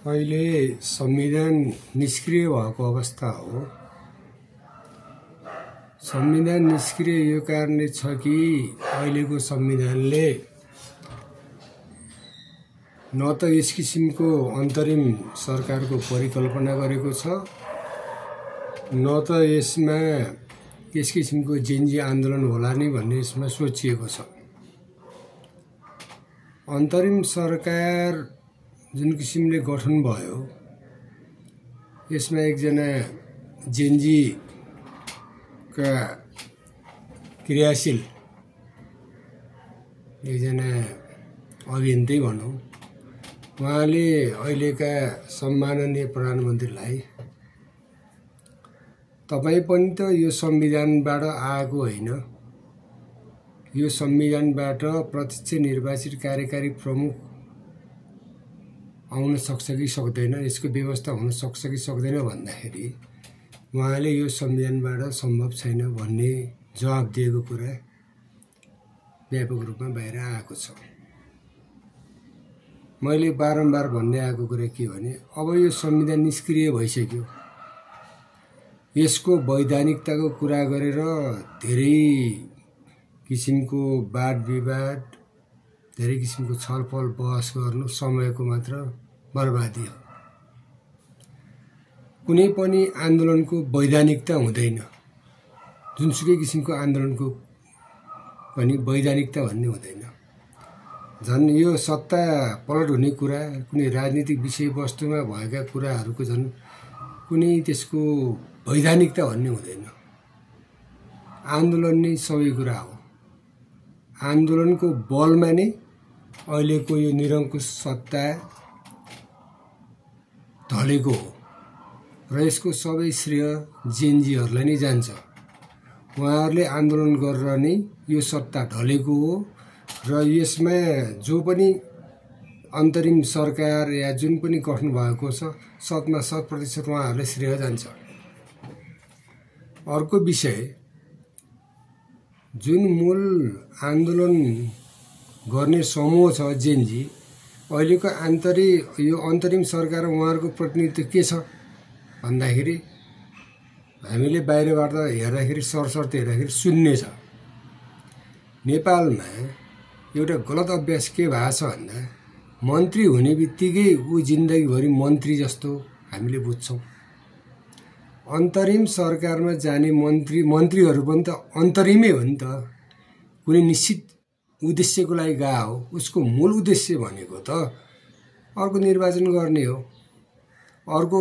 अहिले संविधान निष्क्रिय भएको अवस्था हो। संविधान निष्क्रिय यो कारणले छ कि अहिलेको संविधानले न त यस किसिमको अन्तरिम सरकारको परिकल्पना गरेको छ, न त यसमा यस किसिमको जेन्जी आन्दोलन होला नि भन्ने यसमा सोचिएको छ। अन्तरिम सरकार जुन किसिमले गठन भयो, यसमा एकजना जेन्जी का क्रियाशील एकजना अभियन्ता भनौँ, उहाँले अहिलेका सम्माननीय प्रधानमन्त्रीलाई तपाईँ पनि त यो संविधानबाट आएको होइन, यो संविधानबाट प्रत्यक्ष निर्वाचित कार्यकारी प्रमुख आउन सक्छ कि सक्दैन, यसको व्यवस्था हुन सक्छ कि सक्दैन भन्दाखेरि उहाँले यो संविधानबाट सम्भव छैन भन्ने जवाब दिएको कुरा व्यापक रूपमा बाहिर आएको छ। मैले बारम्बार भन्दै आएको कुरा के भने अब यो संविधान निष्क्रिय भइसक्यो। यसको वैधानिकताको कुरा गरेर धेरै किसिमको वाद विवाद, धेरै किसिमको छलफल बहस गर्नु समयको मात्र बर्बादी हो। कुनै पनि आन्दोलनको वैधानिकता हुँदैन, जुनसुकै किसिमको आन्दोलनको पनि वैधानिकता भन्ने हुँदैन। झन् यो सत्ता पलट हुने कुरा, कुनै राजनीतिक विषयवस्तुमा भएका कुराहरूको झन् कुनै त्यसको वैधानिकता भन्ने हुँदैन। आन्दोलन नै सबै कुरा हो। आन्दोलनको बलमा नै अहिलेको यो निरङ्कुश सत्ता ढलेको हो र यसको सबै श्रेय जेन्जीहरूलाई नै जान्छ। उहाँहरूले आन्दोलन गरेर नै यो सत्ता ढलेको हो र यसमा जो पनि अन्तरिम सरकार या जुन पनि गठन भएको छ, 100% उहाँहरूलाई श्रेय जान्छ। अर्को विषय, जुन मूल आन्दोलन गर्ने समूह छ जेन्जी, अहिलेको यो अन्तरिम सरकार उहाँहरूको प्रतिनिधित्व के छ भन्दाखेरि हामीले बाहिरबाट हेर्दाखेरि सरसर्ती हेर्दाखेरि शून्य छ। नेपालमा एउटा गलत अभ्यास के भएको छ भन्दा मन्त्री हुने बित्तिकै ऊ जिन्दगीभरि मन्त्री जस्तो हामीले बुझ्छौँ। अन्तरिम सरकारमा जाने मन्त्रीहरू पनि त अन्तरिमै हो नि त, कुनै निश्चित उद्देश्यको लागि गएको हो। उसको मूल उद्देश्य भनेको त अर्को निर्वाचन गर्ने हो, अर्को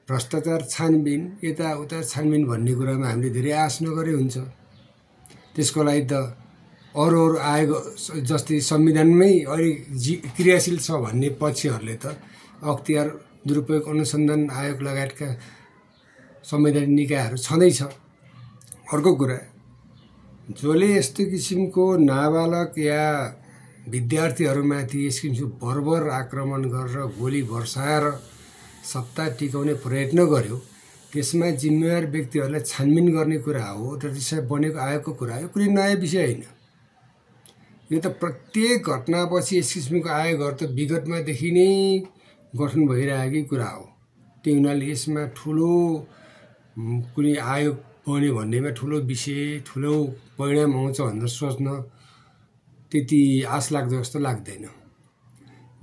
भ्रष्टाचार छानबिन, यताउता छानबिन भन्ने कुरामा हामीले धेरै आश नगरे हुन्छ। त्यसको लागि त अरू आयोग जस्तै संविधानमै अहिले क्रियाशील छ भन्ने पक्षहरूले त अख्तियार दुरुपयोग अनुसन्धान आयोग लगायतका संवैधानिक निकायहरू छँदैछ। अर्को कुरा, जसले यस्तो किसिमको नाबालक या विद्यार्थीहरूमाथि यस किसिमको बर्बर आक्रमण गरेर गोली वर्षाएर सत्ता टिकाउने प्रयत्न गर्यो, त्यसमा जिम्मेवार व्यक्तिहरूलाई छानबिन गर्ने कुरा हो र त्यसमा बनेको आयोगको कुरा हो। कुनै नयाँ विषय होइन। यो त प्रत्येक घटनापछि यस किसिमको आयोगहरू त विगतमादेखि नै गठन भइरहेकै कुरा हो। त्यही हुनाले यसमा ठुलो कुनै आयोग बन्यो भन्नेमा ठुलो विषय, ठुलो परिणाम आउँछ भनेर सोच्न त्यति आश लाग्दो जस्तो लाग्दैन।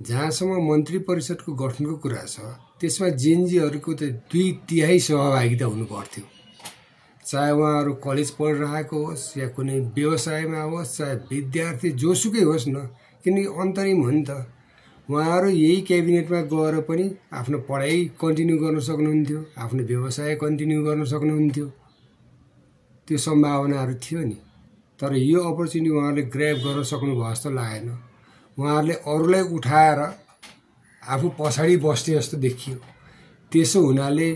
जहाँसम्म मन्त्री परिषदको गठनको कुरा छ, त्यसमा जेन्जीहरूको त 2/3 सहभागिता हुनु पर्थ्यो। चाहे उहाँहरू कलेज पढिरहेको होस् या कुनै व्यवसायमा होस्, चाहे विद्यार्थी जोसुकै होस् न, किनकि अन्तरिम हो नि त। उहाँहरू यही क्याबिनेटमा गएर पनि आफ्नो पढाइ कन्टिन्यू गर्न सक्नुहुन्थ्यो, आफ्नो व्यवसाय कन्टिन्यू गर्न सक्नुहुन्थ्यो। त्यो सम्भावनाहरू थियो नि। तर यो अपर्च्युनिटी उहाँहरूले ग्र्याब गर्न सक्नुभयो जस्तो लागेन। उहाँहरूले अरूलाई उठाएर आफू पछाडि बस्ने जस्तो देखियो। त्यसो हुनाले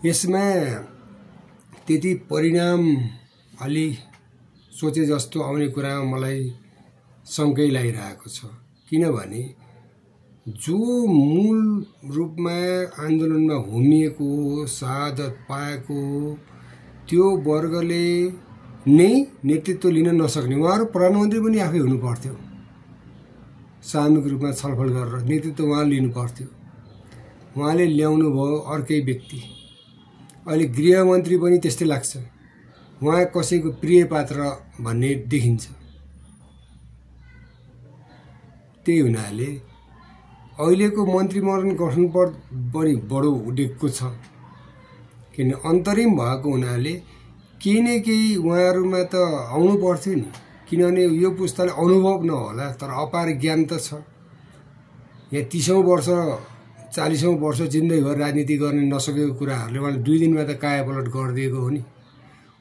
यसमा त्यति परिणाम अलि सोचे जस्तो आउने कुरामा मलाई शङ्कै लागिरहेको छ। किनभने जो मूल रूपमा आन्दोलनमा होमिएको, शहादत पाएको त्यो वर्गले नै नेतृत्व लिन नसक्ने, उहाँहरू प्रधानमन्त्री पनि आफै हुनु पर्थ्यो। सामूहिक रूपमा छलफल गरेर नेतृत्व उहाँले लिनु पर्थ्यो। उहाँले ल्याउनु भयो अर्कै व्यक्ति। अहिले गृहमन्त्री पनि त्यस्तै लाग्छ, उहाँ कसैको प्रिय पात्र भन्ने देखिन्छ। त्यही हुनाले अहिलेको मन्त्रीमण्डल गठन पनि बडो उडेको छ, किन अन्तरिम भएको हुनाले केही न केही उहाँहरूमा त आउनु पर्थ्यो नि। किनभने यो पुस्ताले अनुभव नहोला तर अपार ज्ञान त छ। यहाँ 30औं वर्ष 40औं वर्ष जिन्दगीभर राजनीति गर्न नसकेको कुराहरूले उहाँले 2 दिनमा त कायापलट गरिदिएको हो नि।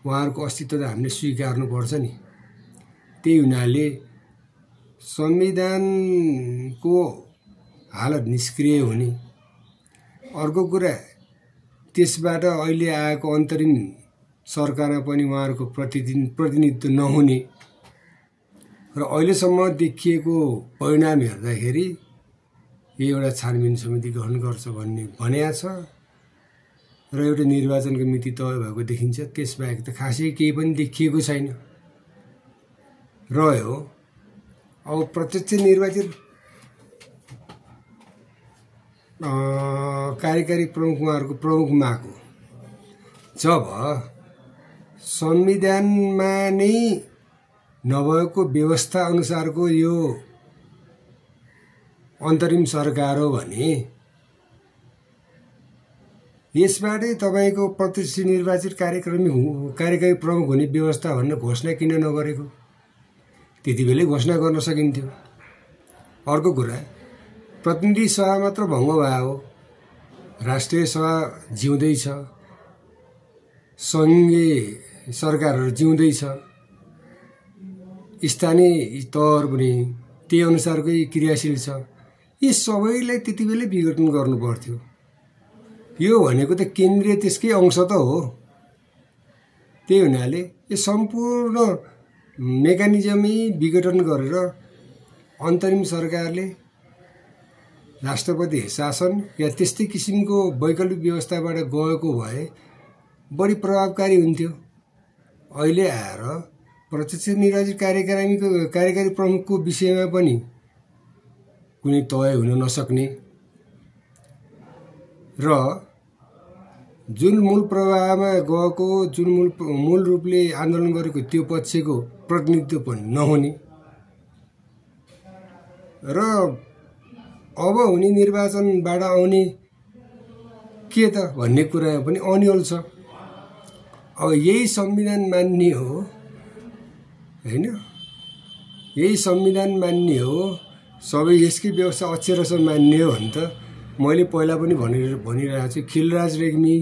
उहाँहरूको अस्तित्व त हामीले स्वीकार्नुपर्छ नि। त्यही हुनाले संविधानको हालत निष्क्रिय हुने, अर्को कुरा त्यसबाट अहिले आएको अन्तरिम सरकारमा पनि उहाँहरूको प्रतिनिधित्व नहुने र अहिलेसम्म देखिएको परिणाम हेर्दाखेरि यो एउटा छानबिन समिति गठन गर्छ भन्ने भनेको छ र एउटा निर्वाचनको मिति तय भएको देखिन्छ। त्यसबाहेक त खासै केही पनि देखिएको छैन। रह्यो अब प्रत्यक्ष निर्वाचित कार्यकारी प्रमुख उहाँहरूको प्रमुख माग हो। जब संविधानमा नै नभएको व्यवस्था अनुसारको यो अन्तरिम सरकार हो भने यसबाटै तपाईको प्रत्यक्ष निर्वाचित कार्यकारी प्रमुख हुने व्यवस्था भनेर घोषणा किन नगरेको? त्यति बेलै घोषणा गर्न सकिन्थ्यो। अर्को कुरा, प्रतिनिधि सभा मात्र भङ्ग भयो, राष्ट्रिय सभा जिउँदैछ, सङ्घीय सरकारहरू जिउँदैछ, स्थानीय तहहरू पनि त्यही अनुसारकै क्रियाशील छ। यी सबैलाई त्यति बेलै विघटन गर्नु पर्थ्यो। यो भनेको त केन्द्रीय त्यसकै अंश त हो। त्यही हुनाले यो सम्पूर्ण मेकानिजमै विघटन गरेर अन्तरिम सरकारले राष्ट्रपति शासन या त्यस्तै किसिमको वैकल्पिक व्यवस्थाबाट गएको भए बढी प्रभावकारी हुन्थ्यो। अहिले आएर प्रत्यक्ष निर्वाचित कार्यकारी प्रमुखको विषयमा पनि कुनै तय हुन नसक्ने र जुन मूल प्रवाहमा गएको, जुन मूल रूपले आन्दोलन गरेको त्यो पक्षको प्रतिनिधित्व पनि नहुने र अब हुने निर्वाचनबाट आउने के त भन्ने कुरामा पनि अन्यल छ। अब यही संविधान मान्ने हो हैन, यही संविधान मान्ने हो, सबै यसकै व्यवस्था अक्षरशः मान्ने हो भने त मैले पहिला पनि भनिरहेको छु, खिलराज रेग्मी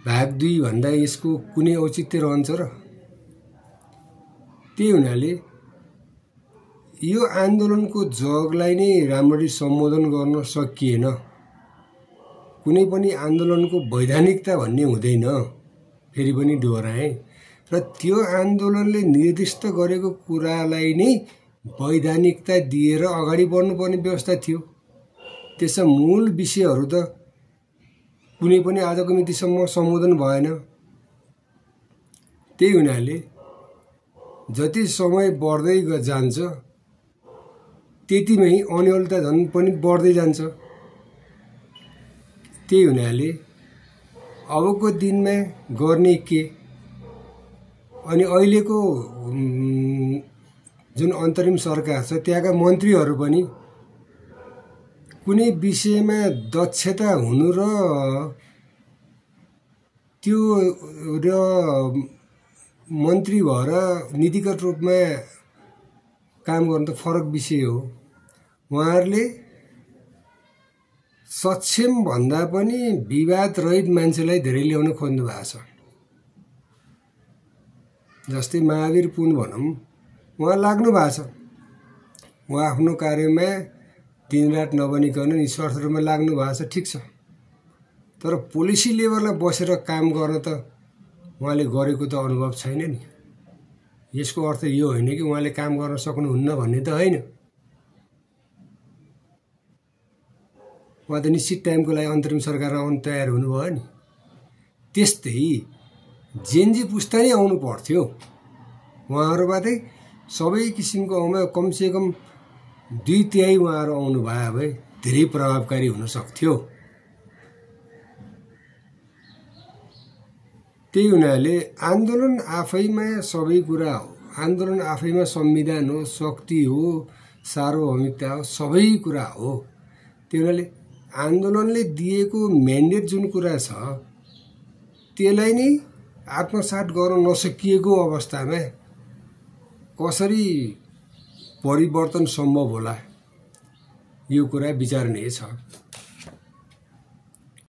भाग 2 भन्दा यसको कुनै औचित्य रहन्छ र? त्यही हुनाले यो आन्दोलनको जगलाई नै राम्ररी सम्बोधन गर्न सकिएन। कुनै पनि आन्दोलनको वैधानिकता भन्ने हुँदैन, फेरि पनि दोहोऱ्याएँ। र त्यो आन्दोलनले निर्दिष्ट गरेको कुरालाई नै वैधानिकता दिएर अगाडि बढ्नुपर्ने व्यवस्था थियो। त्यसमा मूल विषयहरू त कुनै पनि आजको मितिसम्म सम्बोधन भएन। त्यही हुनाले जति समय बढ्दै जान्छ त्यतिमै अन्यलता झन् पनि बढ्दै जान्छ। त्यही हुनाले अबको दिनमा गर्ने के, अनि अहिलेको जुन अन्तरिम सरकार छ त्यहाँका मन्त्रीहरू पनि कुनै विषयमा दक्षता हुनु र त्यो र मन्त्री भएर नीतिगत रूपमा काम गर्नु त फरक विषय हो। उहाँहरूले सक्षम भन्दा पनि विवाद रहित मान्छेलाई धेरै ल्याउन खोज्नु भएको छ। जस्तै महावीर पुन भनौँ, उहाँ लाग्नु भएको छ, उहाँ आफ्नो कार्यमा दिनरात नबनिकन निस्वार्थ रूपमा लाग्नु भएको छ, ठिक छ। तर पोलिसी लेभलमा बसेर काम गर्न त उहाँले गरेको त अनुभव छैन नि। यसको अर्थ यो होइन कि उहाँले काम गर्न सक्नुहुन्न भन्ने त होइन। उहाँ त निश्चित टाइमको लागि अन्तरिम सरकारमा आउनु तयार हुनुभयो नि। त्यस्तै जेनजी पुस्ता नै आउनु पर्थ्यो, उहाँहरूबाटै सबै किसिमको आउमा कमसेकम 2/3 उहाँहरू आउनु भयो भए धेरै प्रभावकारी हुन सक्थ्यो। त्यही हुनाले आन्दोलन आफैमा सबै कुरा हो। आन्दोलन आफैमा संविधान हो, शक्ति हो, सार्वभौमिकता हो, सबै कुरा हो। त्यही हुनाले आन्दोलनले दिएको म्यान्डेट जुन कुरा छ त्यसलाई नै आत्मसात गर्न नसकिएको अवस्थामा कसरी परिवर्तन सम्भव होला, यो कुरा विचारणीय छ।